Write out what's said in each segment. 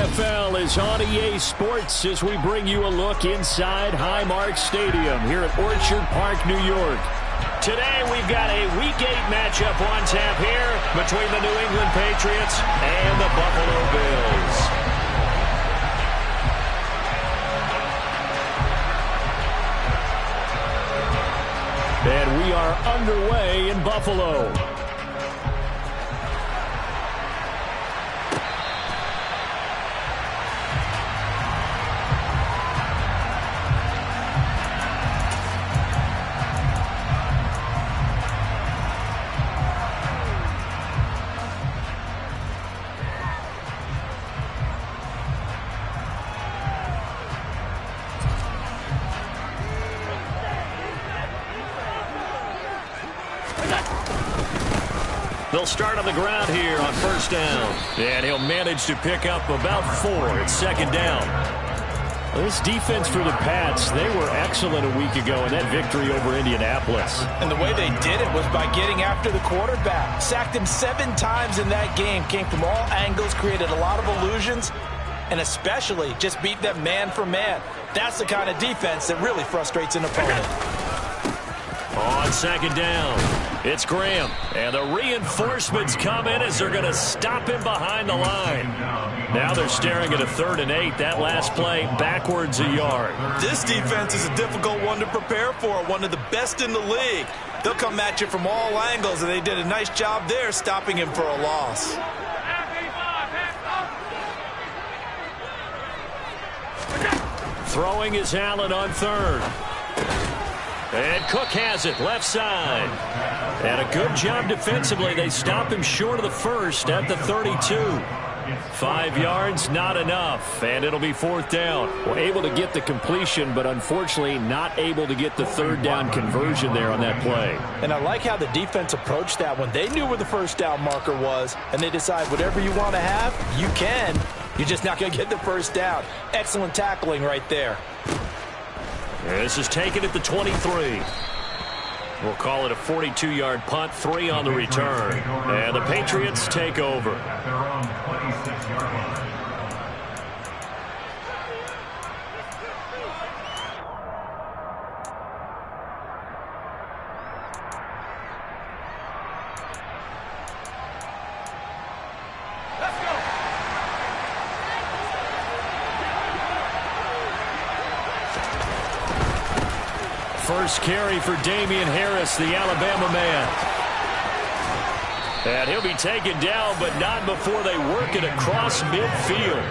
NFL is on EA Sports as we bring you a look inside Highmark Stadium here at Orchard Park, New York. Today we've got a Week 8 matchup on tap here between the New England Patriots and the Buffalo Bills. And we are underway in Buffalo. They'll start on the ground here on first down. And he'll manage to pick up about 4 at second down. This defense for the Pats, they were excellent a week ago in that victory over Indianapolis. And the way they did it was by getting after the quarterback. Sacked him 7 times in that game. Came from all angles, created a lot of illusions, and especially just beat them man for man. That's the kind of defense that really frustrates an opponent. On second down, it's Graham. And the reinforcements come in as they're going to stop him behind the line. Now they're staring at a 3rd and 8. That last play backwards a yard. This defense is a difficult one to prepare for, one of the best in the league. They'll come at you from all angles, and they did a nice job there stopping him for a loss. Throwing is Allen on 3rd. And Cook has it, left side. And a good job defensively. They stop him short of the 1st at the 32. 5 yards, not enough. And it'll be 4th down. Well, able to get the completion, but unfortunately not able to get the 3rd down conversion there on that play. And I like how the defense approached that one. They knew where the first down marker was, and they decide whatever you want to have, you can. You're just not going to get the first down. Excellent tackling right there. This is taken at the 23. We'll call it a 42-yard punt, 3 on the return. And the Patriots take over. First carry for Damian Harris, the Alabama man. And he'll be taken down, but not before they work it across midfield.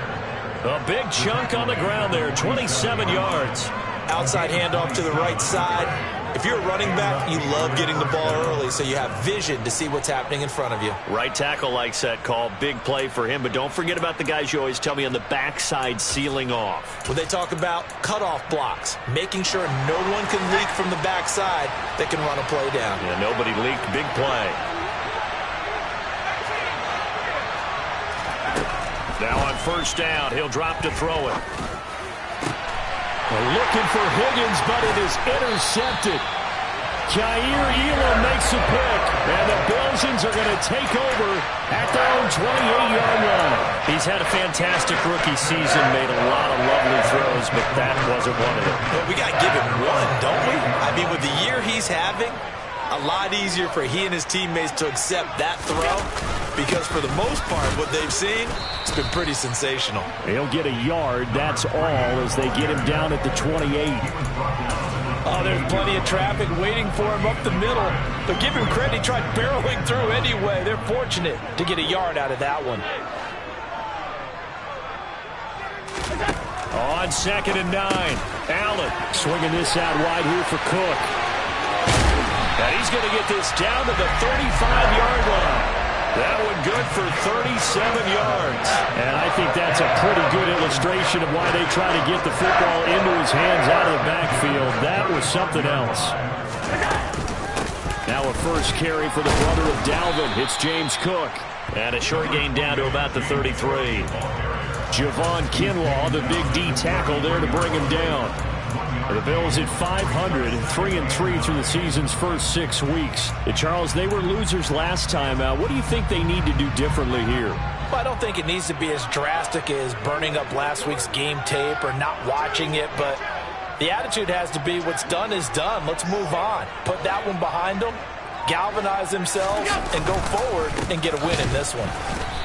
A big chunk on the ground there, 27 yards. Outside handoff to the right side. If you're a running back, you love getting the ball early so you have vision to see what's happening in front of you. Right tackle likes that call. Big play for him, but don't forget about the guys you always tell me on the backside sealing off. When they talk about cutoff blocks, making sure no one can leak from the backside that can run a play down. Yeah, nobody leaked. Big play. Now on first down, he'll drop to throw it. Looking for Higgins, but it is intercepted. Kaiir Elam makes a pick, and the Belgians are going to take over at their own 28-yard line. He's had a fantastic rookie season, made a lot of lovely throws, but that wasn't one of them. Well, we got to give him one, don't we? I mean, with the year he's having, a lot easier for he and his teammates to accept that throw, because for the most part, what they've seen, it's been pretty sensational. He'll get a yard, that's all, as they get him down at the 28. Oh, there's plenty of traffic waiting for him up the middle. But give him credit, he tried barreling through anyway. They're fortunate to get a yard out of that one. On 2nd and 9, Allen swinging this out wide here for Cook. And he's going to get this down to the 35-yard line. That one good for 37 yards. And I think that's a pretty good illustration of why they try to get the football into his hands out of the backfield. That was something else. Now a first carry for the brother of Dalvin. It's James Cook. And a short gain down to about the 33. Javon Kinlaw, the big D tackle there to bring him down. The Bills at 500, 3-3 through the season's first 6 weeks. Charles, they were losers last time out. What do you think they need to do differently here? Well, I don't think it needs to be as drastic as burning up last week's game tape or not watching it, but the attitude has to be what's done is done. Let's move on. Put that one behind them, galvanize themselves, and go forward and get a win in this one.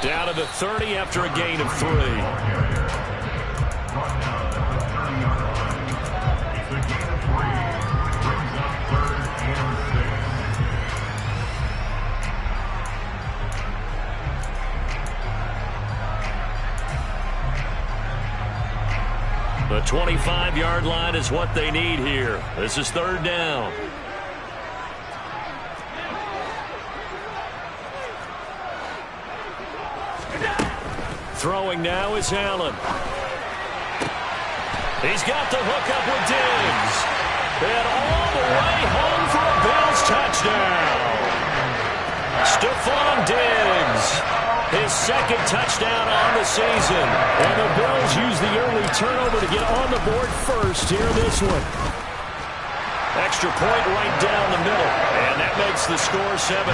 Down to the 30 after a gain of 3. The 25-yard line is what they need here. This is 3rd down. Throwing now is Allen. He's got the hook up with Diggs. And all the way home for a Bills touchdown. Stephon Diggs. His 2nd touchdown on the season. And the Bills use the early turnover to get on the board first here in this one. Extra point right down the middle. And that makes the score 7-0.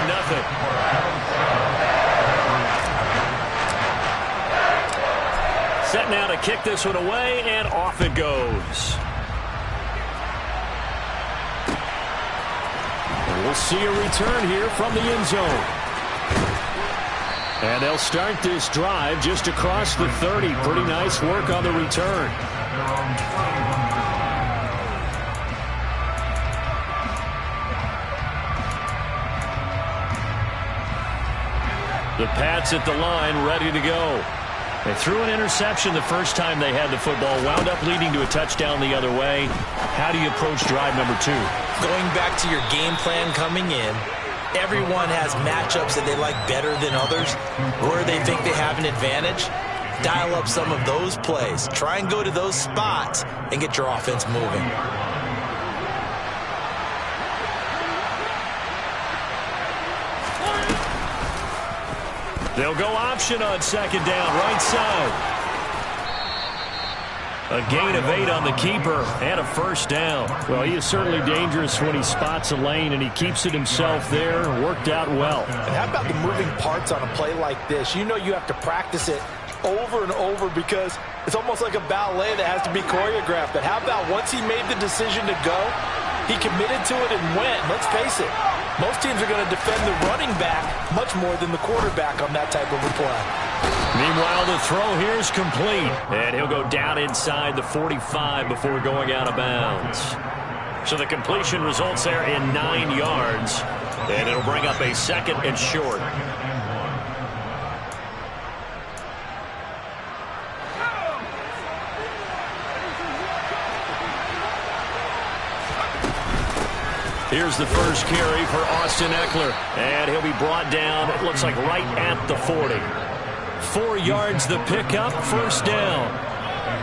Set now to kick this one away, and off it goes. And we'll see a return here from the end zone. And they'll start this drive just across the 30. Pretty nice work on the return. The Pats at the line, ready to go. They threw an interception the first time they had the football, wound up leading to a touchdown the other way. How do you approach drive number 2? Going back to your game plan coming in, everyone has matchups that they like better than others, where they think they have an advantage. Dial up some of those plays. Try and go to those spots and get your offense moving. They'll go option on 2nd down, right side. A gain of 8 on the keeper and a 1st down. Well, he is certainly dangerous when he spots a lane, and he keeps it himself there. Worked out well. And how about the moving parts on a play like this? You know you have to practice it over and over because it's almost like a ballet that has to be choreographed. But how about once he made the decision to go, he committed to it and went. Let's face it, most teams are going to defend the running back much more than the quarterback on that type of a play. Meanwhile, the throw here is complete. And he'll go down inside the 45 before going out of bounds. So the completion results there in 9 yards. And it'll bring up a 2nd and short. Here's the first carry for Austin Ekeler. And he'll be brought down, it looks like right at the 40. 4 yards the pickup, 1st down.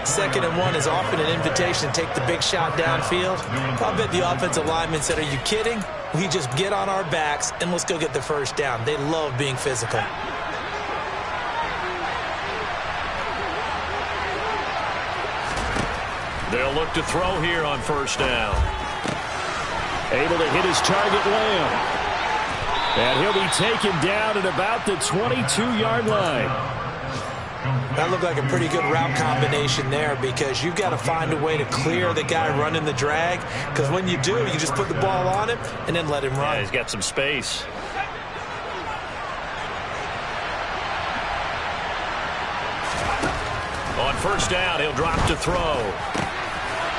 2nd and 1 is often an invitation to take the big shot downfield. I bet the offensive lineman said, are you kidding? We just get on our backs and let's go get the 1st down. They love being physical. They'll look to throw here on 1st down. Able to hit his target, Lamb. And he'll be taken down at about the 22-yard line. That looked like a pretty good route combination there because you've got to find a way to clear the guy running the drag, because when you do, you just put the ball on him and then let him run. Yeah, he's got some space. On 1st down, he'll drop to throw.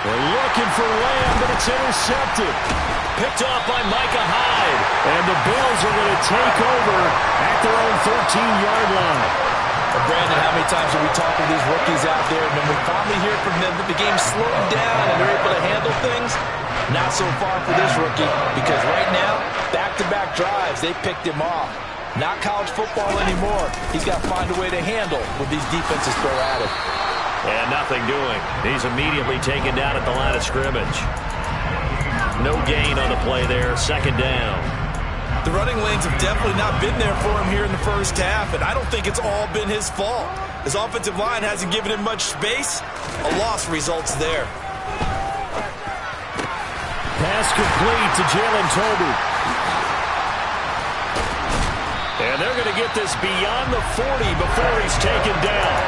We're looking for Lamb, but it's intercepted. Picked off by Micah Hyde. And the Bills are going to take over at their own 13-yard line. Well, Brandon, how many times have we talked to these rookies out there, and when we finally hear from them that the game's slowing down and they're able to handle things? Not so far for this rookie, because right now, back-to-back drives, they picked him off. Not college football anymore. He's got to find a way to handle what these defenses throw at him. And nothing doing. He's immediately taken down at the line of scrimmage. No gain on the play there, 2nd down. The running lanes have definitely not been there for him here in the first half, and I don't think it's all been his fault. His offensive line hasn't given him much space. A loss results there. Pass complete to Jalen Tolbert. And they're going to get this beyond the 40 before he's taken down.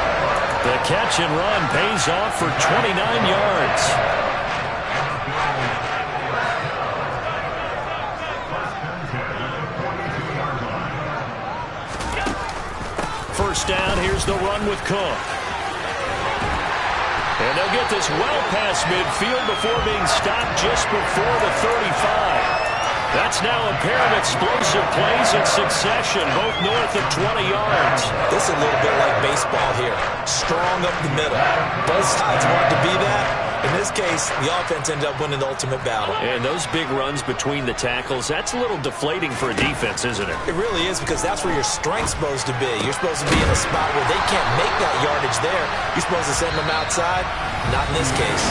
The catch and run pays off for 29 yards. First down, here's the run with Cook. And they'll get this well past midfield before being stopped just before the 35. That's now a pair of explosive plays in succession, both north of 20 yards. This is a little bit like baseball here. Strong up the middle. Both sides want to be that. In this case, the offense ended up winning the ultimate battle. And those big runs between the tackles, that's a little deflating for a defense, isn't it? It really is, because that's where your strength's supposed to be. You're supposed to be in a spot where they can't make that yardage there. You're supposed to send them outside. Not in this case.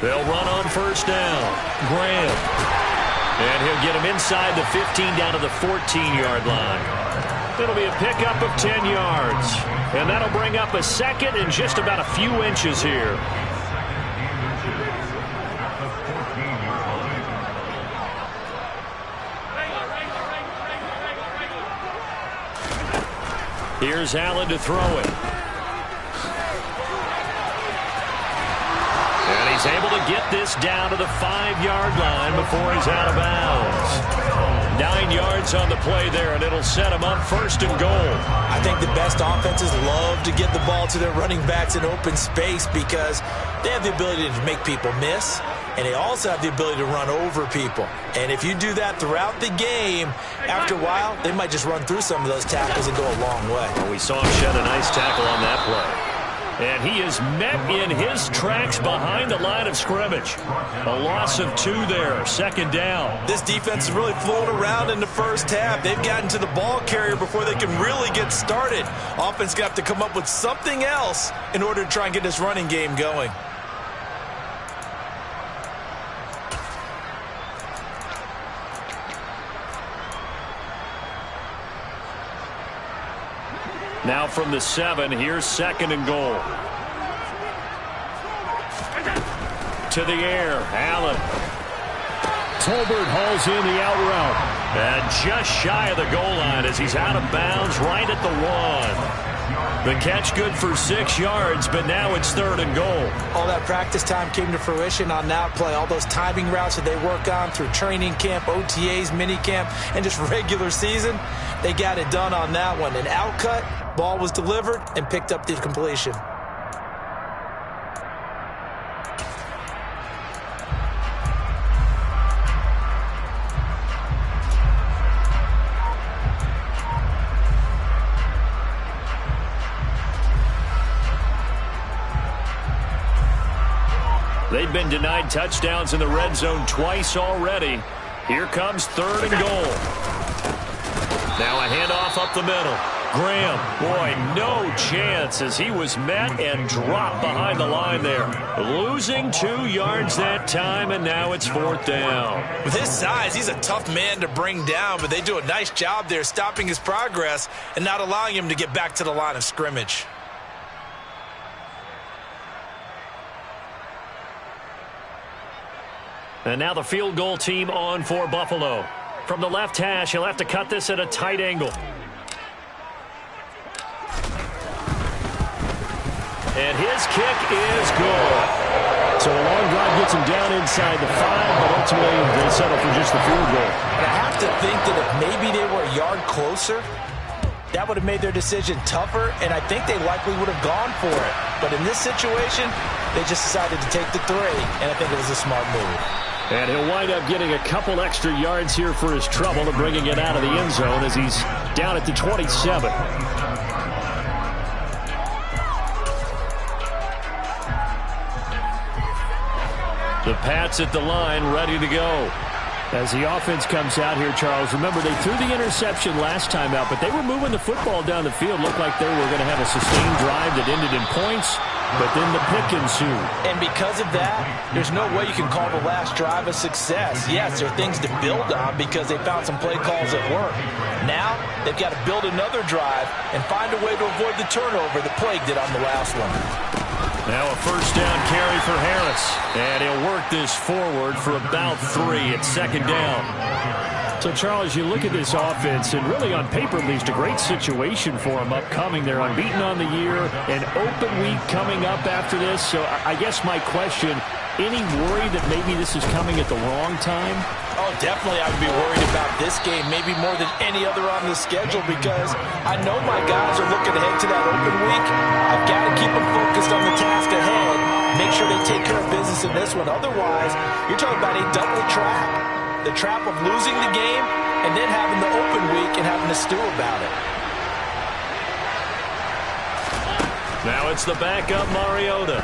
They'll run on first down. Graham. And he'll get him inside the 15 down to the 14-yard line. It'll be a pickup of 10 yards. And that'll bring up a second and just about a few inches here. Here's Allen to throw it. And he's able to get this down to the 5-yard line before he's out of bounds. 9 yards on the play there, and it'll set him up first and goal. I think the best offenses love to get the ball to their running backs in open space because they have the ability to make people miss, and they also have the ability to run over people. And if you do that throughout the game, after a while, they might just run through some of those tackles and go a long way. Well, we saw him shed a nice tackle on that play. And he is met in his tracks behind the line of scrimmage. A loss of 2 there, second down. This defense is really floating around in the first half. They've gotten to the ball carrier before they can really get started. Offense got to come up with something else in order to try and get this running game going. Now from the 7, here's second and goal. To the air, Allen. Tolbert hauls in the out route. And just shy of the goal line as he's out of bounds right at the 1. The catch good for 6 yards, but now it's third and goal. All that practice time came to fruition on that play. All those timing routes that they work on through training camp, OTAs, mini camp, and just regular season, they got it done on that one. An outcut. Ball was delivered and picked up the completion. They've been denied touchdowns in the red zone twice already. Here comes third and goal. Now a handoff up the middle. Graham, boy, no chance as he was met and dropped behind the line there. Losing 2 yards that time, and now it's fourth down. With his size, he's a tough man to bring down, but they do a nice job there stopping his progress and not allowing him to get back to the line of scrimmage. And now the field goal team on for Buffalo. From the left hash, he'll have to cut this at a tight angle. And his kick is good. So a long drive gets him down inside the 5, but ultimately they settle for just the field goal. But I have to think that if maybe they were a yard closer, that would have made their decision tougher, and I think they likely would have gone for it. But in this situation, they just decided to take the 3, and I think it was a smart move. And he'll wind up getting a couple extra yards here for his trouble and bringing it out of the end zone as he's down at the 27. The Pats at the line, ready to go. As the offense comes out here, Charles, remember they threw the interception last time out, but they were moving the football down the field. Looked like they were going to have a sustained drive that ended in points, but then the pick ensued. And because of that, there's no way you can call the last drive a success. Yes, there are things to build on because they found some play calls that work. Now, they've got to build another drive and find a way to avoid the turnover that plagued it on the last one. Now a first down carry for Harris. And he'll work this forward for about 3 at second down. So, Charles, you look at this offense, and really on paper, at least a great situation for them upcoming. They're unbeaten on the year, an open week coming up after this. So I guess my question, any worry that maybe this is coming at the wrong time? Oh, definitely I would be worried about this game, maybe more than any other on the schedule, because I know my guys are looking ahead to that open week. I've got to keep them focused on the task ahead, make sure they take care of business in this one. Otherwise, you're talking about a double trap. The trap of losing the game and then having the open week and having to stew about it. Now it's the backup Mariota.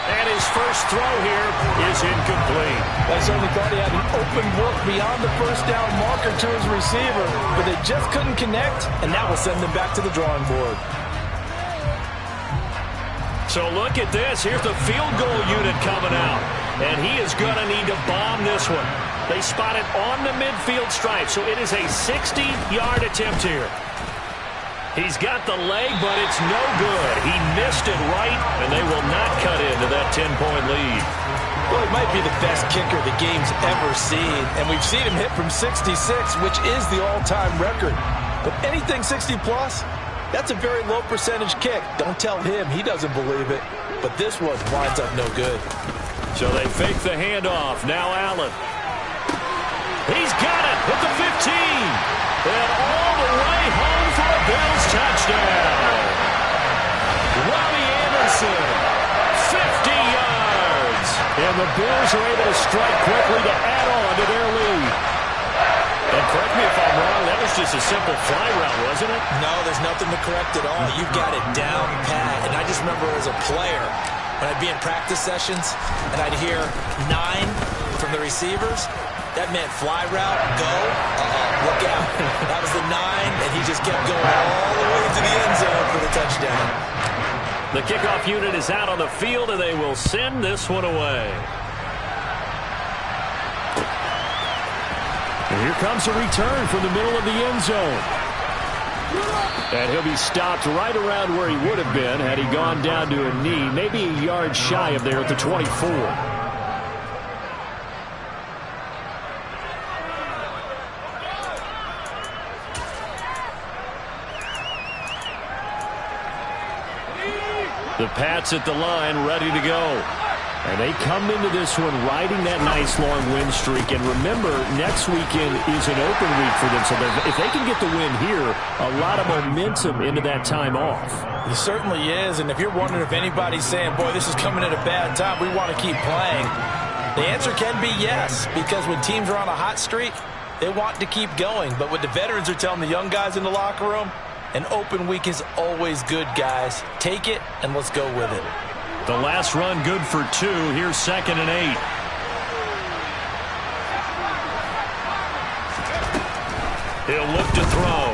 And his first throw here is incomplete. I certainly thought he had an open look beyond the first down marker to his receiver, but they just couldn't connect, and that will send them back to the drawing board. So look at this. Here's the field goal unit coming out, and he is going to need to bomb this one. They spot it on the midfield stripe, so it is a 60-yard attempt here. He's got the leg, but it's no good. He missed it right, and they will not cut into that 10-point lead. Well, he might be the best kicker the game's ever seen, and we've seen him hit from 66, which is the all-time record. But anything 60-plus, that's a very low percentage kick. Don't tell him he doesn't believe it, but this one winds up no good. So they fake the handoff. Now Allen. He's got it with the 15. And all the way home for a Bills touchdown. Robbie Anderson, 50 yards. And the Bills are able to strike quickly to add on to their lead. And correct me if I'm wrong, that was just a simple fly route, wasn't it? No, there's nothing to correct at all. You've got it down pat. And I just remember as a player, when I'd be in practice sessions and I'd hear 9 from the receivers, that meant fly route, go, look out. That was the 9, and he just kept going all the way to the end zone for the touchdown. The kickoff unit is out on the field, and they will send this one away. And here comes a return from the middle of the end zone. And he'll be stopped right around where he would have been had he gone down to a knee, maybe a yard shy of there at the 24. The Pats at the line, ready to go. And they come into this one riding that nice long win streak. And remember, next weekend is an open week for them. So if they can get the win here, a lot of momentum into that time off. He certainly is. And if you're wondering if anybody's saying, boy, this is coming at a bad time, we want to keep playing, the answer can be yes. Because when teams are on a hot streak, they want to keep going. But what the veterans are telling the young guys in the locker room, an open week is always good, guys. Take it, and let's go with it. The last run good for 2. Here's 2nd and 8. He'll look to throw.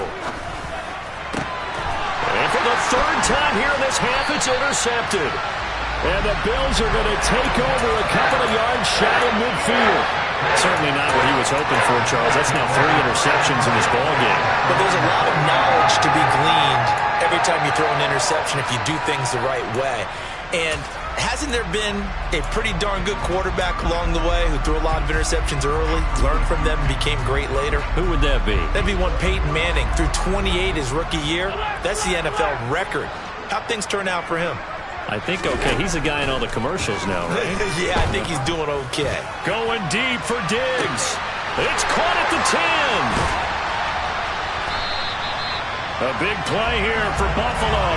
And for the 3rd time here in this half, it's intercepted. And the Bills are going to take over a couple of yards shy of midfield. Certainly not what he was hoping for, Charles. That's now 3 interceptions in this ballgame. But there's a lot of knowledge to be gleaned every time you throw an interception if you do things the right way. And hasn't there been a pretty darn good quarterback along the way who threw a lot of interceptions early, learned from them, and became great later? Who would that be? That'd be one Peyton Manning. Threw 28 his rookie year. That's the NFL record. How'd things turn out for him? I think okay. He's a guy in all the commercials now, right? Yeah, I think he's doing okay. Going deep for Diggs. It's caught at the 10. A big play here for Buffalo.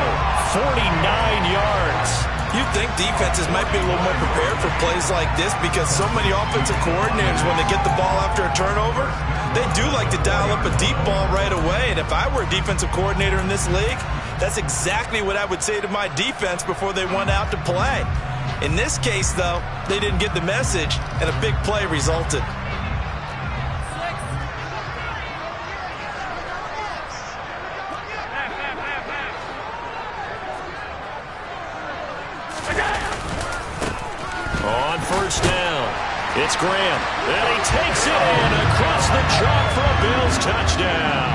49 yards. You'd think defenses might be a little more prepared for plays like this because so many offensive coordinators, when they get the ball after a turnover, they do like to dial up a deep ball right away. And if I were a defensive coordinator in this league, that's exactly what I would say to my defense before they went out to play. In this case, though, they didn't get the message, and a big play resulted. On first down, it's Graham. And he takes it in across the chalk for a Bills touchdown.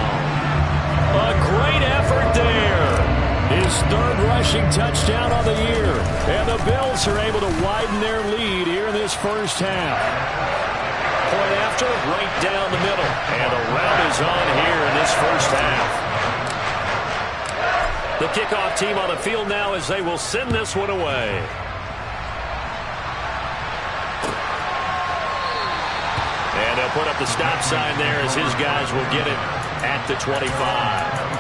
A great effort there. His third rushing touchdown of the year. And the Bills are able to widen their lead here in this first half. Point after, right down the middle. And a rout is on here in this first half. The kickoff team on the field now as they will send this one away. And they'll put up the stop sign there as his guys will get it at the 25.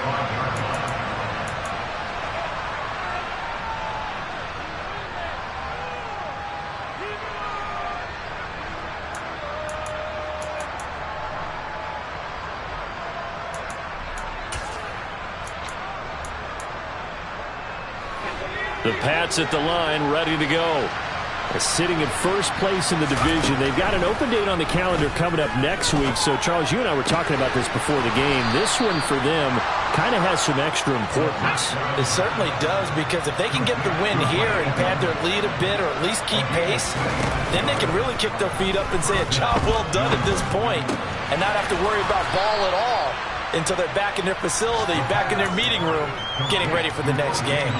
The Pats at the line, ready to go. Sitting in first place in the division. They've got an open date on the calendar coming up next week. So, Charles, you and I were talking about this before the game. This one for them kind of has some extra importance. It certainly does, because if they can get the win here and pad their lead a bit or at least keep pace, then they can really kick their feet up and say a job well done at this point and not have to worry about ball at all until they're back in their facility, back in their meeting room, getting ready for the next game.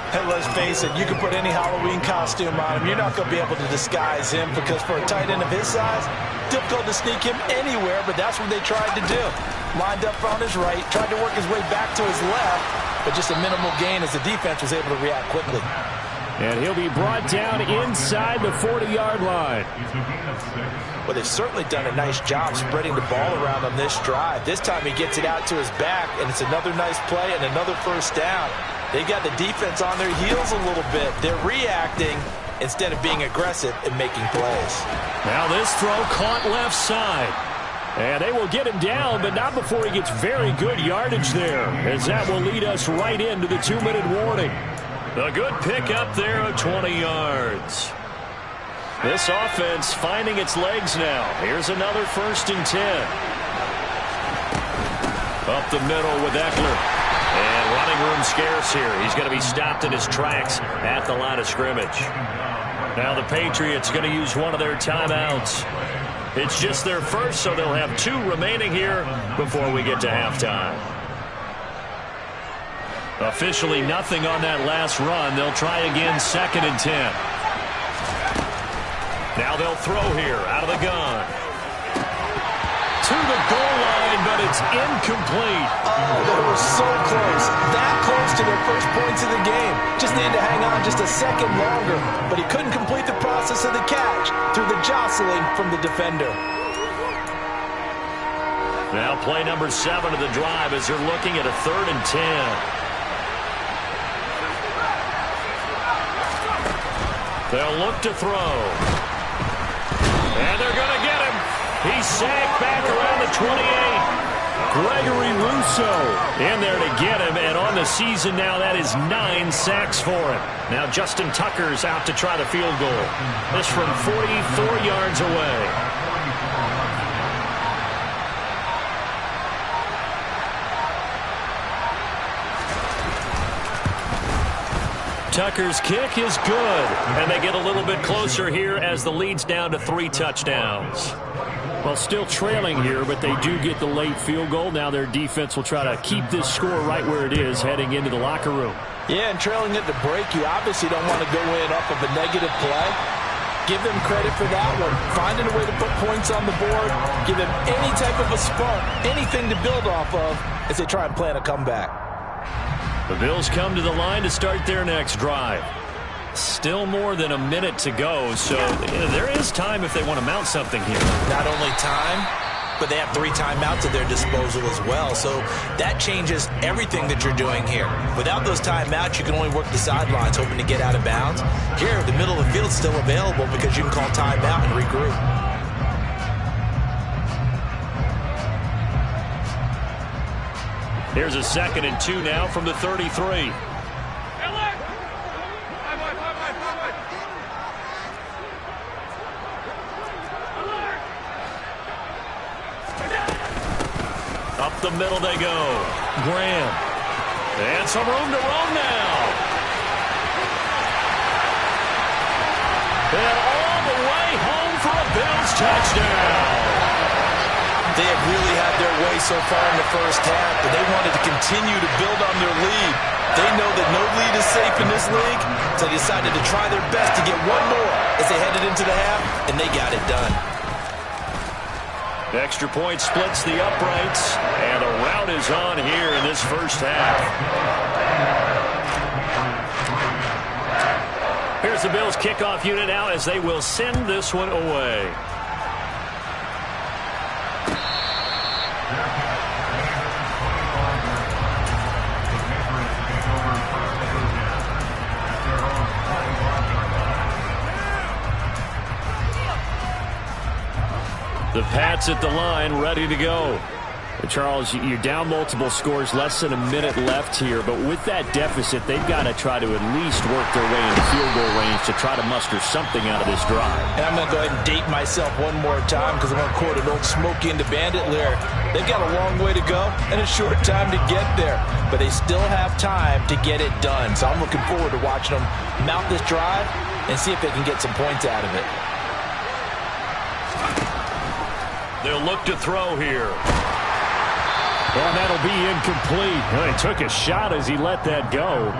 And let's face it, you can put any Halloween costume on him. You're not going to be able to disguise him, because for a tight end of his size, difficult to sneak him anywhere, but that's what they tried to do. Lined up on his right, tried to work his way back to his left, but just a minimal gain as the defense was able to react quickly. And he'll be brought down inside the 40-yard line. Well, they've certainly done a nice job spreading the ball around on this drive. This time he gets it out to his back, and it's another nice play and another first down. They got the defense on their heels a little bit. They're reacting instead of being aggressive and making plays. Now this throw caught left side. And they will get him down, but not before he gets very good yardage there, as that will lead us right into the 2-minute warning. A good pickup there of 20 yards. This offense finding its legs now. Here's another 1st and 10. Up the middle with Eckler. And running room scarce here. He's going to be stopped in his tracks at the line of scrimmage. Now the Patriots going to use one of their timeouts. It's just their first, so they'll have 2 remaining here before we get to halftime. Officially nothing on that last run. They'll try again 2nd and 10. Now they'll throw here out of the gun. To the goal line, but it's incomplete. Oh, they were so close. That close to their first points of the game. Just needed to hang on just a second longer. But he couldn't complete the process of the catch through the jostling from the defender. Now play number 7 of the drive as they're looking at a 3rd and 10. They'll look to throw. And they're going to get him. He's sacked back around the 28. Gregory Rousseau in there to get him, and on the season now, that is 9 sacks for him. Now Justin Tucker's out to try the field goal. This from 44 yards away. Tucker's kick is good, and they get a little bit closer here as the lead's down to 3 touchdowns. Well, still trailing here, but they do get the late field goal. Now their defense will try to keep this score right where it is heading into the locker room. Yeah, and trailing at the break, you obviously don't want to go in off of a negative play. Give them credit for that one. Finding a way to put points on the board. Give them any type of a spark, anything to build off of as they try and plan a comeback. The Bills come to the line to start their next drive. Still more than a minute to go, so there is time if they want to mount something here. Not only time, but they have 3 timeouts at their disposal as well, so that changes everything that you're doing here. Without those timeouts, you can only work the sidelines hoping to get out of bounds. Here, the middle of the field is still available because you can call timeout and regroup. Here's a 2nd and 2 now from the 33. the middle they go. Graham. And some room to roam now. And all the way home for a Bills touchdown. They have really had their way so far in the first half, but they wanted to continue to build on their lead. They know that no lead is safe in this league, so they decided to try their best to get one more as they headed into the half, and they got it done. Extra point splits the uprights, and a rout is on here in this first half. Here's the Bills kickoff unit now as they will send this one away. The Pats at the line, ready to go. Charles, you're down multiple scores, less than a minute left here, but with that deficit, they've got to try to at least work their way into field goal range to try to muster something out of this drive. And I'm going to go ahead and date myself one more time because I'm going to quote an old Smokey and the Bandit lyric. They've got a long way to go and a short time to get there, but they still have time to get it done. So I'm looking forward to watching them mount this drive and see if they can get some points out of it. They'll look to throw here. And that'll be incomplete. Well, he took a shot as he let that go.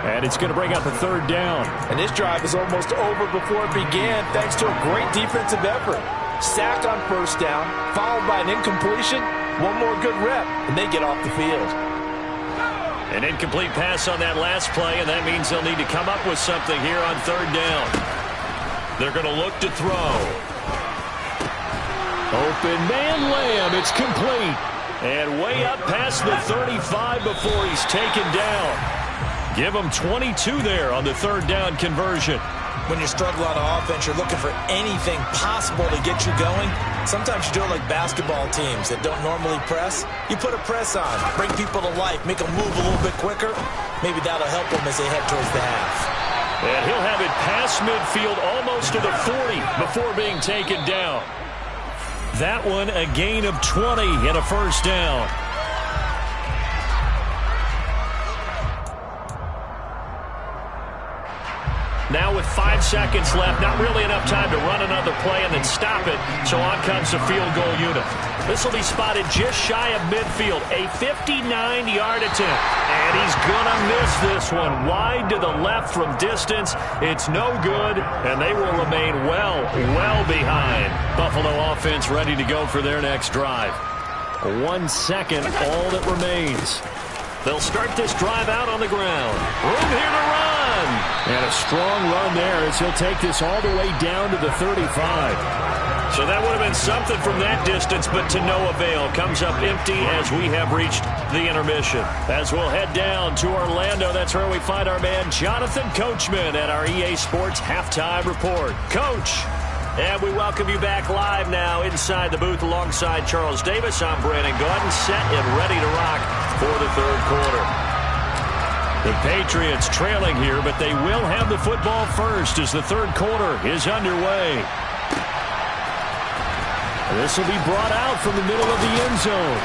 And it's going to bring up a third down. And this drive is almost over before it began thanks to a great defensive effort. Sacked on first down, followed by an incompletion. One more good rep, and they get off the field. An incomplete pass on that last play, and that means they'll need to come up with something here on third down. They're going to look to throw. Open man Lamb. It's complete. And way up past the 35 before he's taken down. Give him 22 there on the third down conversion. When you struggle on offense, you're looking for anything possible to get you going. Sometimes you do it like basketball teams that don't normally press. You put a press on, bring people to life, make them move a little bit quicker. Maybe that'll help them as they head towards the half. And he'll have it past midfield almost to the 40 before being taken down. That one a gain of 20 and a first down. Now with 5 seconds left, not really enough time to run another play and then stop it, so on comes the field goal unit. This will be spotted just shy of midfield, a 59-yard attempt. And he's going to miss this one wide to the left from distance. It's no good, and they will remain well behind. Buffalo offense ready to go for their next drive. 1 second, all that remains. They'll start this drive out on the ground. Room here to run. And a strong run there as he'll take this all the way down to the 35. So that would have been something from that distance, but to no avail. Comes up empty as we have reached the intermission. As we'll head down to Orlando, that's where we find our man Jonathan Coachman at our EA Sports Halftime Report. Coach, and we welcome you back live now inside the booth alongside Charles Davis. I'm Brandon Gaudin, set and ready to rock for the third quarter. The Patriots trailing here, but they will have the football first as the third quarter is underway. This will be brought out from the middle of the end zone.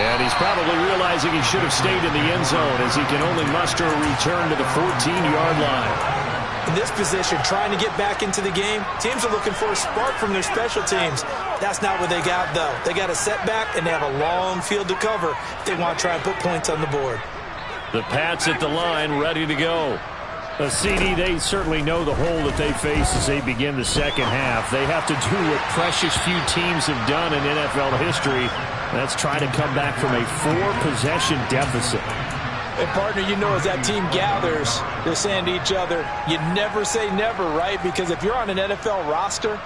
And he's probably realizing he should have stayed in the end zone as he can only muster a return to the 14-yard line. In this position, trying to get back into the game, teams are looking for a spark from their special teams. That's not what they got, though. They got a setback, and they have a long field to cover if they want to try and put points on the board. The Pats at the line, ready to go. CD, they certainly know the hole that they face as they begin the second half. They have to do what precious few teams have done in NFL history. That's try to come back from a 4-possession deficit. And, partner, you know as that team gathers, they're saying to each other, you never say never, right? Because if you're on an NFL roster,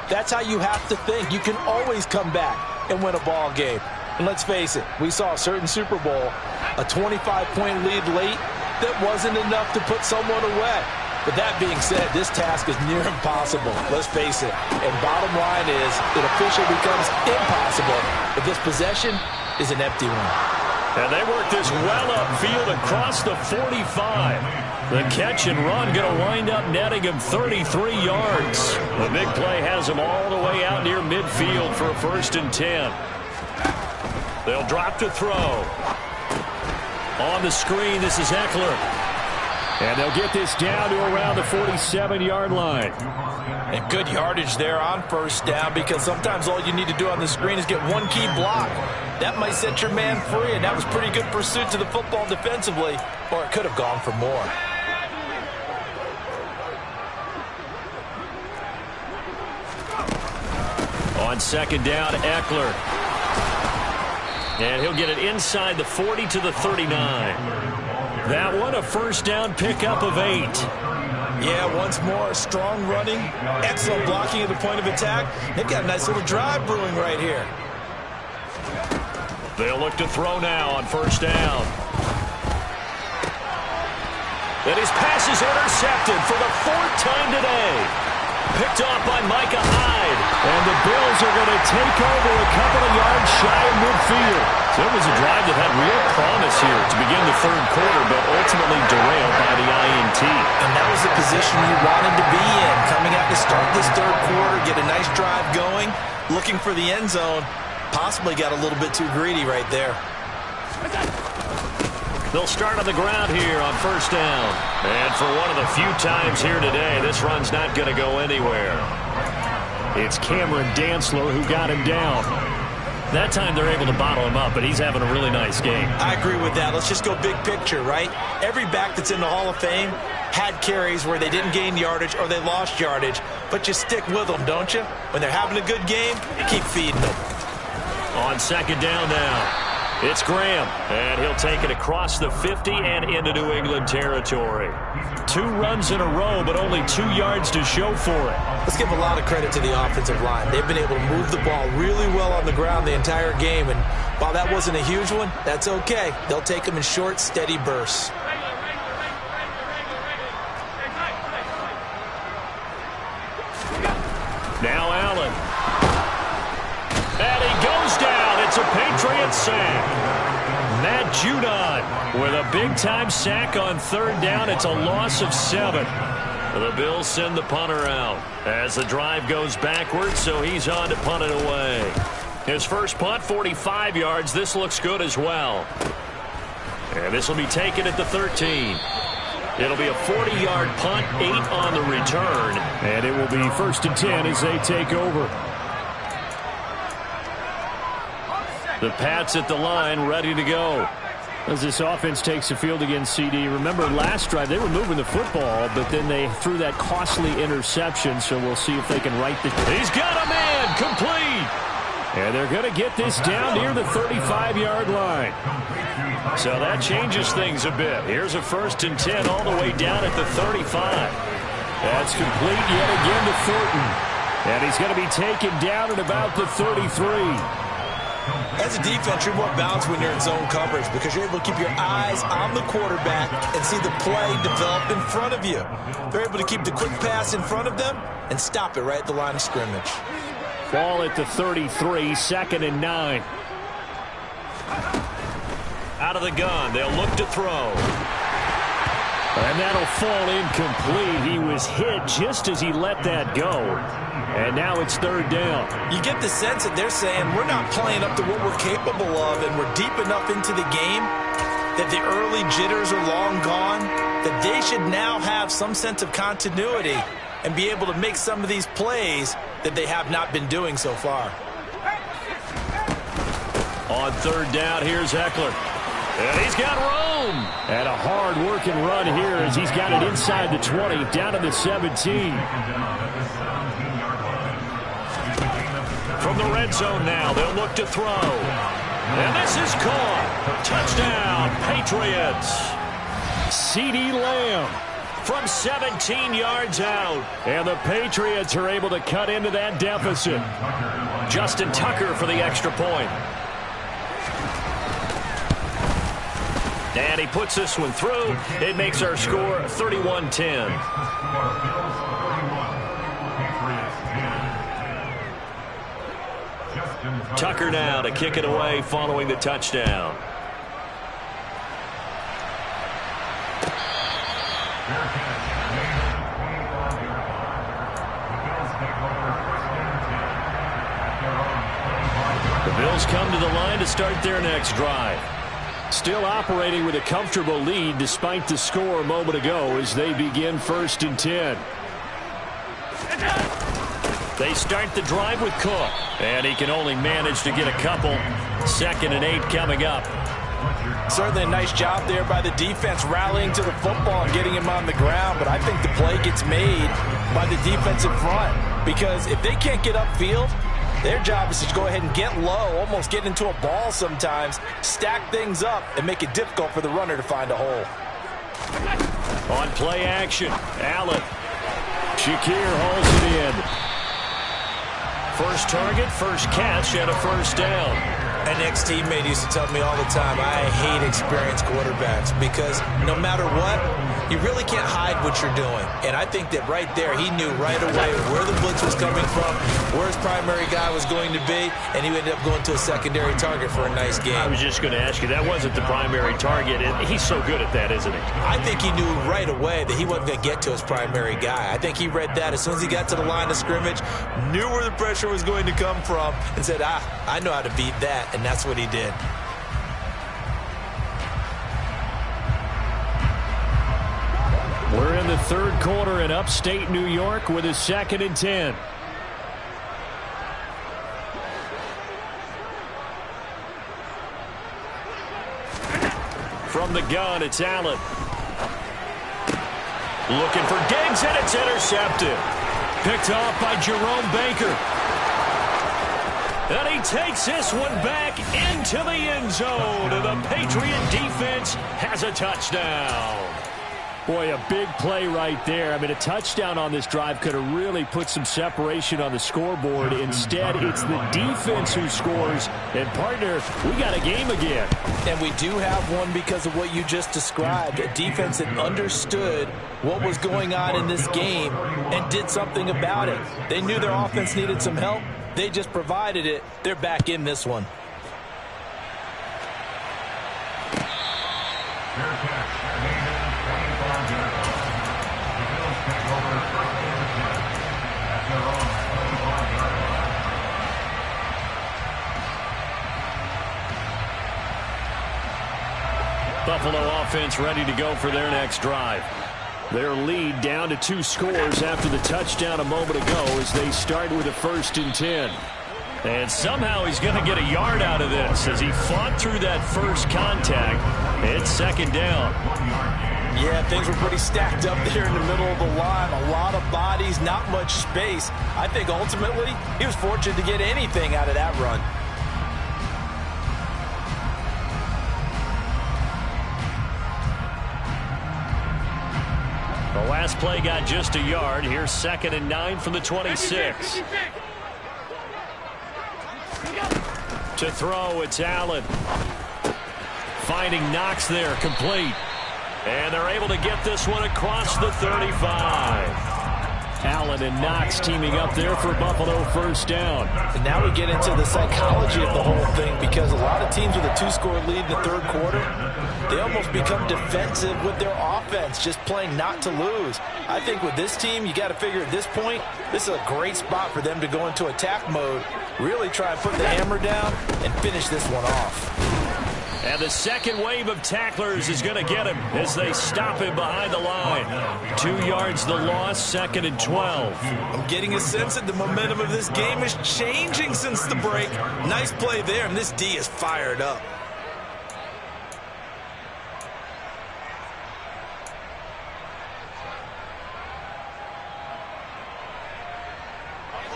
that's how you have to think. You can always come back and win a ball game. And let's face it, we saw a certain Super Bowl, a 25-point lead late that wasn't enough to put someone away. But that being said, this task is near impossible. Let's face it. And bottom line is, it officially becomes impossible if this possession is an empty one. And they work this well upfield across the 45. The catch and run going to wind up netting him 33 yards. The big play has him all the way out near midfield for a 1st and 10. They'll drop to throw. On the screen, this is Eckler. And they'll get this down to around the 47-yard line. And good yardage there on first down, because sometimes all you need to do on the screen is get one key block. That might set your man free, and that was pretty good pursuit to the football defensively, or it could have gone for more. On second down, Eckler. And he'll get it inside the 40 to the 39. That one, a first down pickup of 8. Yeah, once more, strong running, excellent blocking at the point of attack. They've got a nice little drive brewing right here. They'll look to throw now on first down. And his pass is intercepted for the 4th time today. Picked off by Micah Hyde. And the Bills are going to take over a couple of yards shy of midfield. So it was a drive that had real promise here to begin the 3rd quarter, but ultimately derailed by the INT. And that was the position you wanted to be in. Coming out to start this 3rd quarter, get a nice drive going, looking for the end zone. Possibly got a little bit too greedy right there. They'll start on the ground here on first down. And for one of the few times here today, this run's not going to go anywhere. It's Cameron Dantzler who got him down. That time they're able to bottle him up, but he's having a really nice game. I agree with that. Let's just go big picture, right? Every back that's in the Hall of Fame had carries where they didn't gain yardage or they lost yardage, but you stick with them, don't you? When they're having a good game, you keep feeding them. On second down now. It's Graham, and he'll take it across the 50 and into New England territory. 2 runs in a row, but only 2 yards to show for it. Let's give a lot of credit to the offensive line. They've been able to move the ball really well on the ground the entire game, and while that wasn't a huge one, that's okay. They'll take them in short, steady bursts. Now Allen. And he goes down. It's a Patriot sack. Matt Judon with a big-time sack on 3rd down. It's a loss of 7. The Bills send the punter out as the drive goes backwards, so he's on to punt it away. His first punt, 45 yards. This looks good as well. And this will be taken at the 13. It'll be a 40-yard punt, 8 on the return. And it will be 1st and 10 as they take over. The Pats at the line, ready to go. As this offense takes the field against CD, remember last drive they were moving the football, but then they threw that costly interception, so we'll see if they can right the... He's got a man, complete! And they're going to get this down near the 35-yard line. So that changes things a bit. Here's a 1st and 10 all the way down at the 35. That's complete yet again to Thornton. And he's going to be taken down at about the 33. As a defense, you're more balanced when you're in zone coverage because you're able to keep your eyes on the quarterback and see the play develop in front of you. They're able to keep the quick pass in front of them and stop it right at the line of scrimmage. Ball at the 33, 2nd and 9. Out of the gun, they'll look to throw. And that'll fall incomplete. He was hit just as he let that go. And now it's 3rd down. You get the sense that they're saying we're not playing up to what we're capable of, and we're deep enough into the game that the early jitters are long gone, that they should now have some sense of continuity and be able to make some of these plays that they have not been doing so far. On 3rd down, here's Eckler. And he's got room. And a hard-working run here as he's got it inside the 20, down to the 17. From the red zone now, they'll look to throw. And this is caught. Touchdown, Patriots. CeeDee Lamb from 17 yards out. And the Patriots are able to cut into that deficit. Justin Tucker for the extra point. And he puts this one through. It makes our score 31-10. Tucker now to kick it away following the touchdown. The Cardinals come to the line to start their next drive. Still operating with a comfortable lead despite the score a moment ago as they begin 1st and 10. They start the drive with Cook, and he can only manage to get a couple. 2nd and 8 coming up. Certainly a nice job there by the defense rallying to the football and getting him on the ground, but I think the play gets made by the defensive front because if they can't get upfield, their job is to go ahead and get low, almost get into a ball sometimes, stack things up, and make it difficult for the runner to find a hole. On play action, Allen. Shakir hauls it in. First target, first catch, and a first down. An ex-teammate used to tell me all the time, I hate experienced quarterbacks because no matter what, you really can't hide what you're doing. And I think that right there, he knew right away where the blitz was coming from, where his primary guy was going to be, and he ended up going to a secondary target for a nice game. I was just going to ask you, that wasn't the primary target. He's so good at that, isn't he? I think he knew right away that he wasn't going to get to his primary guy. I think he read that as soon as he got to the line of scrimmage, knew where the pressure was going to come from, and said, I know how to beat that. And that's what he did. We're in the 3rd quarter in upstate New York with a 2nd and 10. From the gun, it's Allen. Looking for Diggs, and it's intercepted. Picked off by Jerome Baker. And he takes this one back into the end zone. And the Patriot defense has a touchdown. Boy, a big play right there. I mean, a touchdown on this drive could have really put some separation on the scoreboard. Instead, it's the defense who scores. And, partner, we got a game again. And we do have one because of what you just described. A defense that understood what was going on in this game and did something about it. They knew their offense needed some help. They just provided it. They're back in this one. Buffalo offense ready to go for their next drive. Their lead down to 2 scores after the touchdown a moment ago as they start with a 1st and 10. And somehow he's going to get a yard out of this as he fought through that first contact. It's 2nd down. Yeah, things were pretty stacked up there in the middle of the line. A lot of bodies, not much space. I think ultimately he was fortunate to get anything out of that run. The last play got just a yard. Here's 2nd and 9 from the 26. To throw, it's Allen. Finding Knox there, complete. And they're able to get this one across the 35. Allen and Knox teaming up there for Buffalo first down. And now we get into the psychology of the whole thing because a lot of teams with a 2-score lead in the 3rd quarter, they almost become defensive with their offense, just playing not to lose. I think with this team, you got to figure at this point, this is a great spot for them to go into attack mode, really try and put the hammer down and finish this one off. And the second wave of tacklers is going to get him as they stop him behind the line. 2 yards the loss, 2nd and 12. I'm getting a sense that the momentum of this game is changing since the break. Nice play there, and this D is fired up.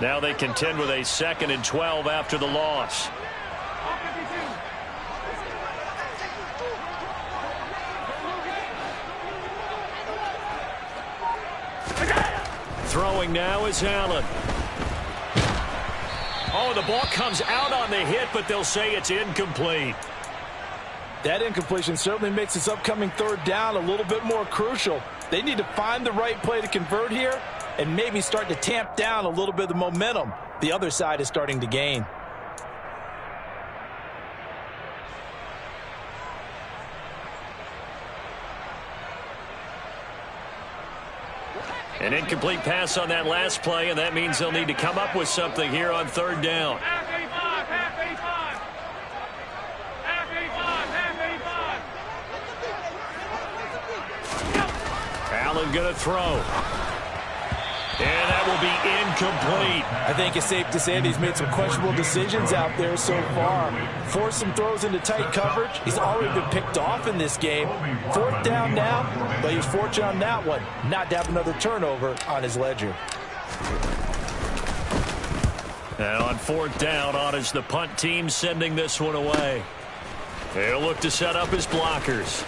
Now they contend with a 2nd and 12 after the loss. Throwing now is Allen. Oh, the ball comes out on the hit, but they'll say it's incomplete. That incompletion certainly makes this upcoming 3rd down a little bit more crucial. They need to find the right play to convert here and maybe start to tamp down a little bit of the momentum the other side is starting to gain. An incomplete pass on that last play, and that means they'll need to come up with something here on 3rd down. Allen going to throw. And that will be incomplete. I think it's safe to say that he's made some questionable decisions out there so far. Forced some throws into tight coverage. He's already been picked off in this game. 4th down now, but he was fortunate on that one not to have another turnover on his ledger. And on 4th down, on is the punt team sending this one away. They'll look to set up his blockers.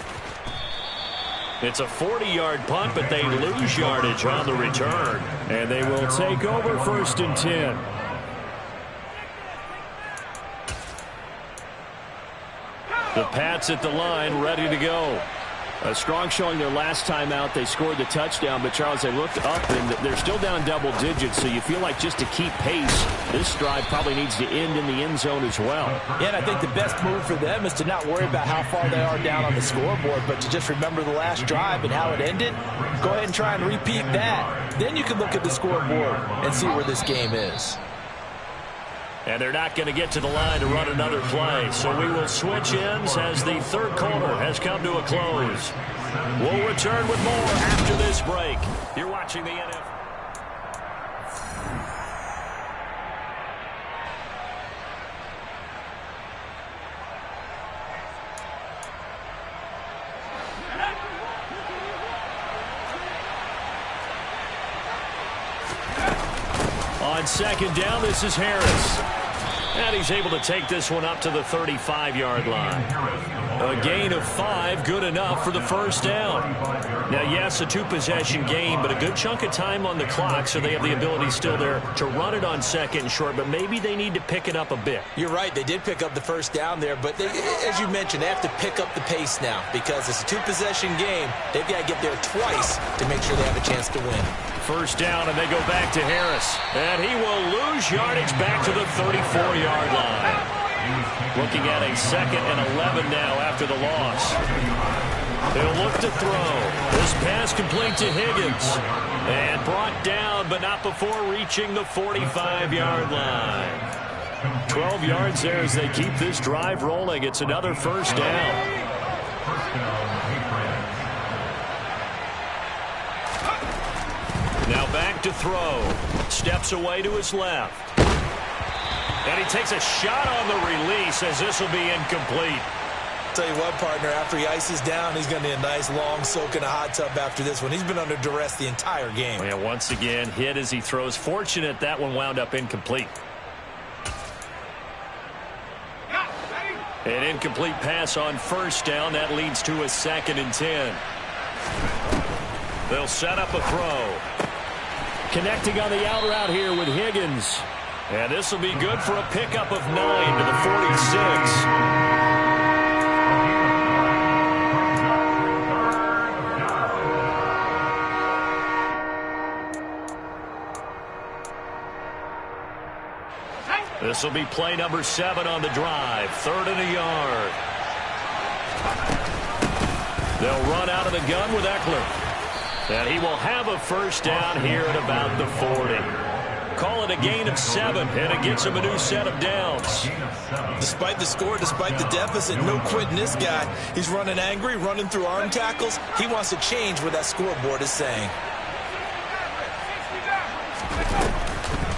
It's a 40-yard punt, but they lose yardage on the return. And they will take over 1st and 10. The Pats at the line, ready to go. A strong showing their last time out. They scored the touchdown, but, Charles, they looked up, and they're still down double digits, so you feel like just to keep pace, this drive probably needs to end in the end zone as well. Yeah, and I think the best move for them is to not worry about how far they are down on the scoreboard, but to just remember the last drive and how it ended. Go ahead and try and repeat that. Then you can look at the scoreboard and see where this game is. And they're not going to get to the line to run another play. So we will switch ends as the 3rd quarter has come to a close. We'll return with more after this break. You're watching the NFL. On 2nd down, this is Harris. And he's able to take this one up to the 35-yard line. A gain of 5, good enough for the 1st down. Now, yes, a 2-possession game, but a good chunk of time on the clock, so they have the ability still there to run it on 2nd and short, but maybe they need to pick it up a bit. You're right. They did pick up the 1st down there, but as you mentioned, they have to pick up the pace now because it's a 2-possession game. They've got to get there twice to make sure they have a chance to win. 1st down, and they go back to Harris. And he will lose yardage back to the 34-yard line. Looking at a 2nd and 11 now after the loss. He'll look to throw. This pass complete to Higgins. And brought down, but not before reaching the 45-yard line. 12 yards there as they keep this drive rolling. It's another 1st down. Now back to throw. Steps away to his left. And he takes a shot on the release as this will be incomplete. Tell you what, partner, after he ices down, he's going to need a nice long soak in a hot tub after this one. He's been under duress the entire game. And once again, hit as he throws. Fortunate that one wound up incomplete. An incomplete pass on 1st down. That leads to a 2nd and 10. They'll set up a throw. Connecting on the out route here with Higgins. And this will be good for a pickup of 9 to the 46. This will be play number 7 on the drive. 3rd and a yard. They'll run out of the gun with Eckler. And he will have a 1st down here at about the 40. Call it a gain of 7, and it gets him a new set of downs. Despite the score, despite the deficit, no quitting this guy. He's running angry, running through arm tackles. He wants to change what that scoreboard is saying.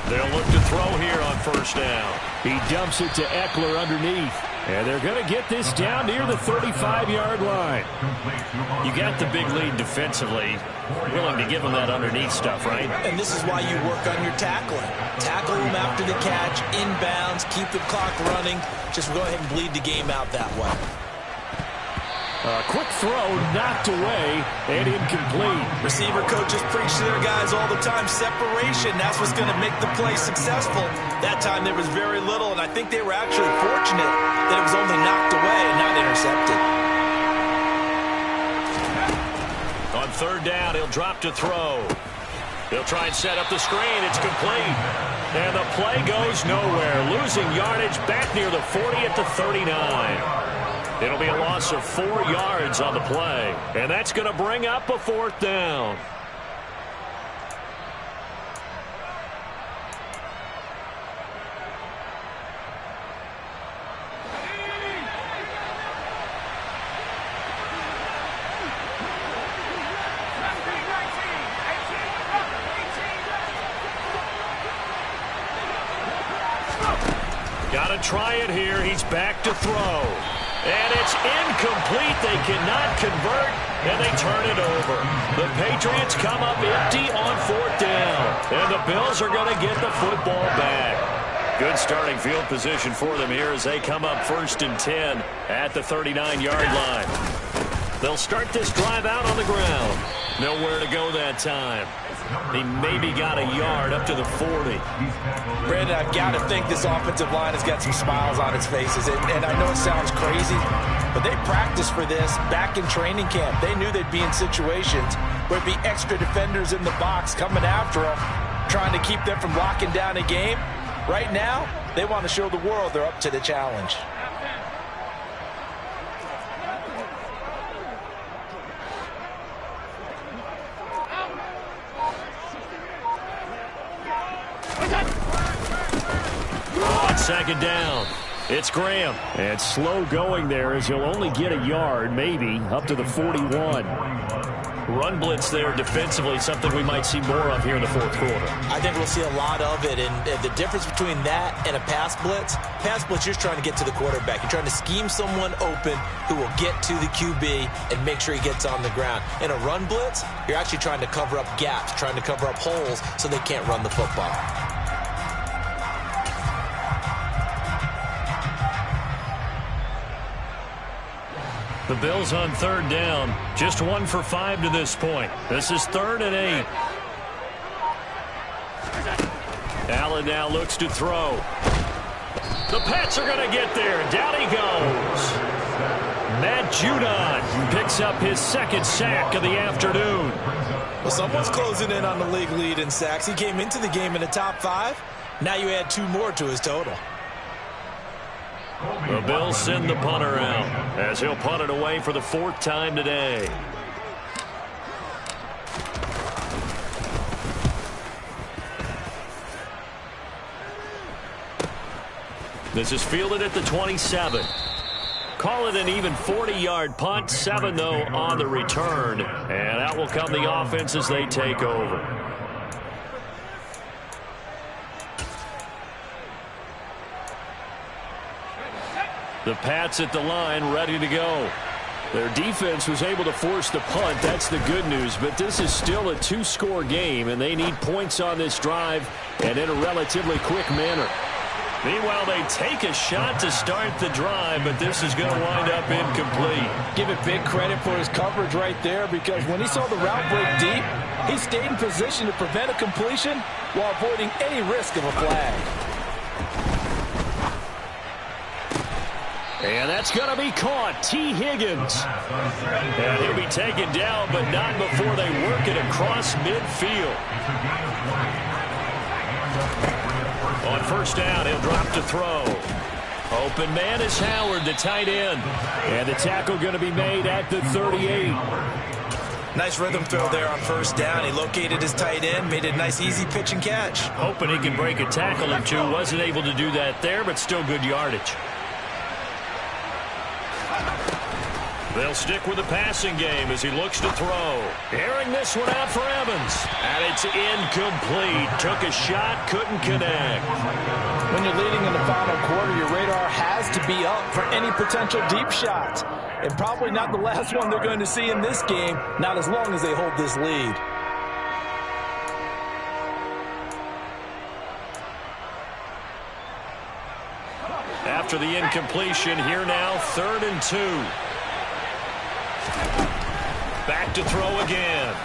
They'll look to throw here on 1st down. He dumps it to Eckler underneath. And they're going to get this down near the 35-yard line. You got the big lead defensively. Willing to give them that underneath stuff, right? And this is why you work on your tackling. Tackle them after the catch, inbounds, keep the clock running. Just go ahead and bleed the game out that way. A quick throw knocked away and incomplete. Receiver coaches preach to their guys all the time. Separation, that's what's going to make the play successful. That time there was very little, and I think they were actually fortunate that it was only knocked away and not intercepted. On 3rd down, he'll drop to throw. He'll try and set up the screen. It's complete. And the play goes nowhere. Losing yardage back near the 40 at the 39. It'll be a loss of 4 yards on the play. And that's going to bring up a 4th down. Got to try it here. He's back to throw. And it's incomplete. They cannot convert, and they turn it over. The Patriots come up empty on 4th down, and the Bills are going to get the football back. Good starting field position for them here as they come up 1st and 10 at the 39-yard line. They'll start this drive out on the ground. Nowhere to go that time. He maybe got a yard up to the 40. Brandon, I've got to think this offensive line has got some smiles on its faces. And I know it sounds crazy, but they practiced for this back in training camp. They knew they'd be in situations where there'd be extra defenders in the box coming after them, trying to keep them from locking down a game. Right now, they want to show the world they're up to the challenge. On 2nd down, it's Graham. And slow going there as he'll only get a yard, maybe, up to the 41. Run blitz there defensively, something we might see more of here in the 4th quarter. I think we'll see a lot of it, and the difference between that and a pass blitz, you're just trying to get to the quarterback. You're trying to scheme someone open who will get to the QB and make sure he gets on the ground. In a run blitz, you're actually trying to cover up gaps, trying to cover up holes so they can't run the football. The Bills on 3rd down, just 1 for 5 to this point. This is 3rd and 8. Allen now looks to throw. The Pats are going to get there. Down he goes. Matt Judon picks up his 2nd sack of the afternoon. Well, someone's closing in on the league lead in sacks. He came into the game in the top 5. Now you add 2 more to his total. The Bills send the punter out as he'll punt it away for the 4th time today. This is fielded at the 27. Call it an even 40-yard punt. 7, though, on the return. And out will come the offense as they take over. The Pats at the line, ready to go. Their defense was able to force the punt. That's the good news. But this is still a 2-score game, and they need points on this drive and in a relatively quick manner. Meanwhile, they take a shot to start the drive, but this is going to wind up incomplete. Give it big credit for his coverage right there, because when he saw the route break deep, he stayed in position to prevent a completion while avoiding any risk of a flag. And that's going to be caught. T. Higgins. And he'll be taken down, but not before they work it across midfield. On 1st down, he'll drop to throw. Open man is Howard, the tight end. And the tackle going to be made at the 38. Nice rhythm throw there on 1st down. He located his tight end, made a nice easy pitch and catch. Hoping he can break a tackle or two. Wasn't able to do that there, but still good yardage. They'll stick with the passing game as he looks to throw. Airing this one out for Evans. And it's incomplete. Took a shot, couldn't connect. When you're leading in the final quarter, your radar has to be up for any potential deep shots. And probably not the last one they're going to see in this game, not as long as they hold this lead. After the incompletion, here now, 3rd and 2. Back to throw again.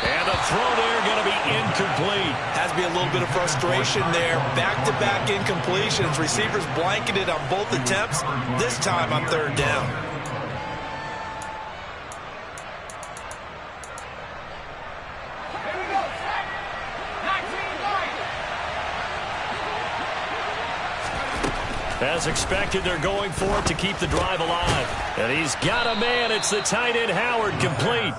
And the throw there going to be incomplete. Has to be a little bit of frustration there. Back-to-back incompletions. Receivers blanketed on both attempts, this time on 3rd down. As expected, they're going for it to keep the drive alive. And he's got a man. It's the tight end, Howard, complete.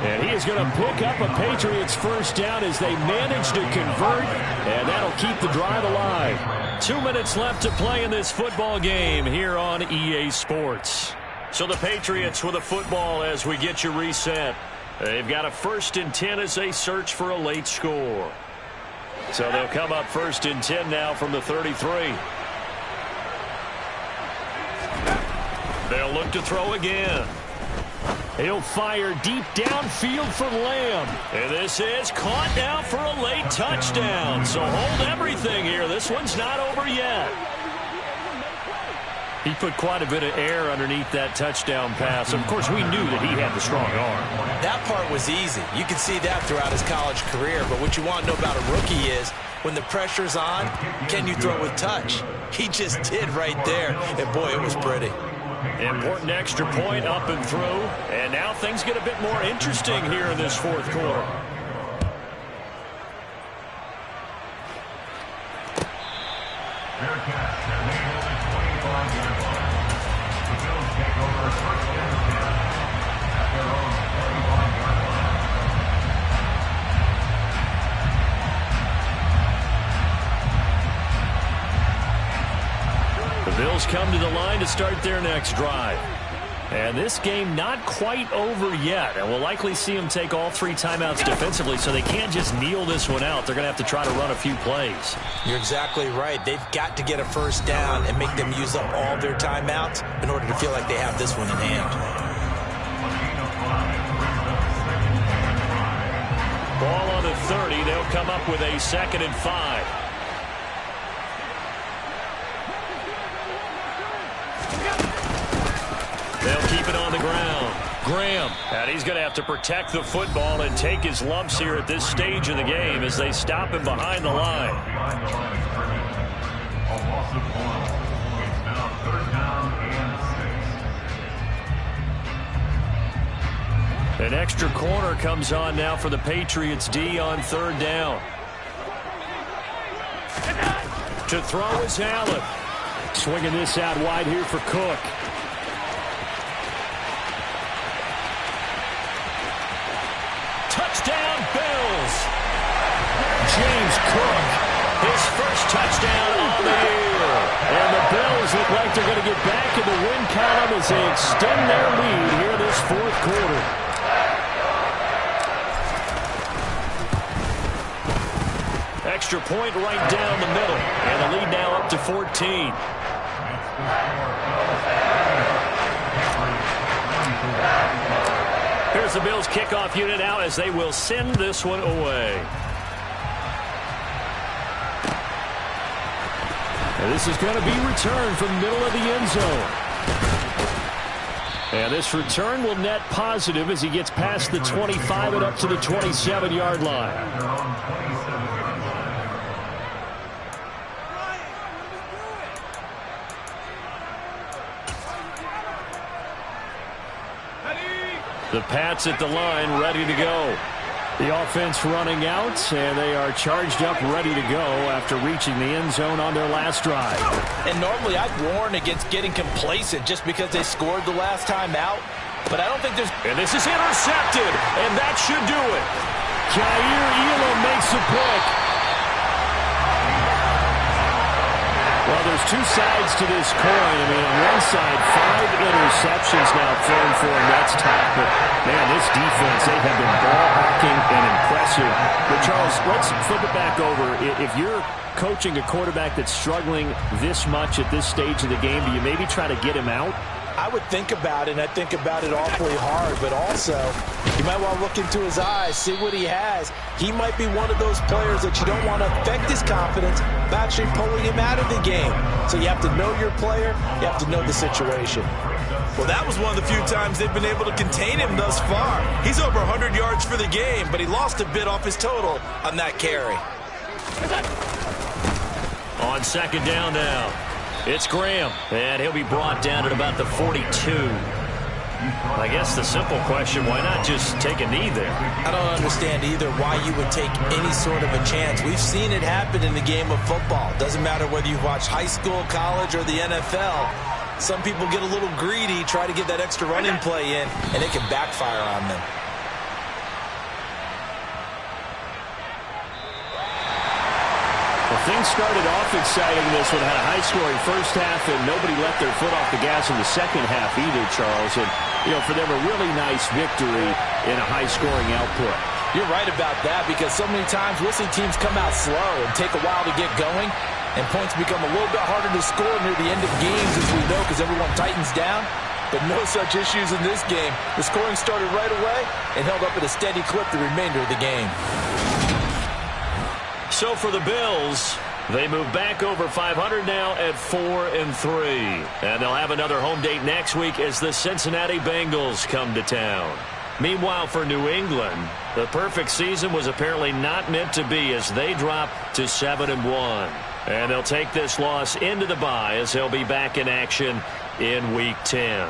And he is going to pick up a Patriots 1st down as they manage to convert. And that'll keep the drive alive. 2 minutes left to play in this football game here on EA Sports. So the Patriots with a football as we get you reset. They've got a 1st and 10 as they search for a late score. So they'll come up 1st and 10 now from the 33. They'll look to throw again. He'll fire deep downfield for Lamb. And this is caught now for a late touchdown. So hold everything here. This one's not over yet. He put quite a bit of air underneath that touchdown pass. Of course, we knew that he had the strong arm. That part was easy. You can see that throughout his college career. But what you want to know about a rookie is when the pressure's on, can you throw with touch? He just did right there. And, boy, it was pretty. Important extra point up and through. And now things get a bit more interesting here in this 4th quarter. The Bills come to the line to start their next drive. And this game not quite over yet. And we'll likely see them take all 3 timeouts defensively, so they can't just kneel this one out. They're going to have to try to run a few plays. You're exactly right. They've got to get a 1st down and make them use up all their timeouts in order to feel like they have this one in hand. Ball on the 30. They'll come up with a 2nd and 5. They'll keep it on the ground. Graham. And he's going to have to protect the football and take his lumps here at this stage of the game as they stop him behind the line. An extra corner comes on now for the Patriots D on 3rd down. To throw is Allen. Swinging this out wide here for Cook. Touchdown, Bills. James Cook, his first touchdown on the year. And the Bills look like they're going to get back in the win column as they extend their lead here this 4th quarter. Extra point right down the middle. And the lead now up to 14. Here's the Bills kickoff unit out as they will send this one away. And this is going to be returned from the middle of the end zone. And this return will net positive as he gets past the 25 and up to the 27-yard line. The Pats at the line, ready to go. The offense running out, and they are charged up, ready to go after reaching the end zone on their last drive. And normally I'd warn against getting complacent just because they scored the last time out. But I don't think there's... And this is intercepted, and that should do it. Jair Elam makes a pick. Well, there's 2 sides to this coin. I mean, on one side, 5 interceptions now thrown for him. That's tough. But, man, this defense, they have been ball hawking and impressive. But, Charles, let's flip it back over. If you're coaching a quarterback that's struggling this much at this stage of the game, do you maybe try to get him out? I would think about it, and I think about it awfully hard. But also, you might want to look into his eyes, see what he has. He might be one of those players that you don't want to affect his confidence by actually pulling him out of the game. So you have to know your player. You have to know the situation. Well, that was one of the few times they've been able to contain him thus far. He's over 100 yards for the game, but he lost a bit off his total on that carry. On 2nd down now, it's Graham, and he'll be brought down at about the 42. I guess the simple question, why not just take a knee there? I don't understand either why you would take any sort of a chance. We've seen it happen in the game of football. Doesn't matter whether you watch high school, college, or the NFL. Some people get a little greedy, try to get that extra running play in, and it can backfire on them. Well, things started off exciting. This one had a high-scoring first half, and nobody let their foot off the gas in the second half either, Charles. And, you know, for them, a really nice victory in a high-scoring output. You're right about that, because so many times we'll see teams come out slow and take a while to get going, and points become a little bit harder to score near the end of games, as we know, because everyone tightens down. But no such issues in this game. The scoring started right away and held up at a steady clip the remainder of the game. So for the Bills, they move back over 500 now at 4-3. And they'll have another home date next week as the Cincinnati Bengals come to town. Meanwhile, for New England, the perfect season was apparently not meant to be as they drop to 7-1. And they'll take this loss into the bye as they'll be back in action in Week 10.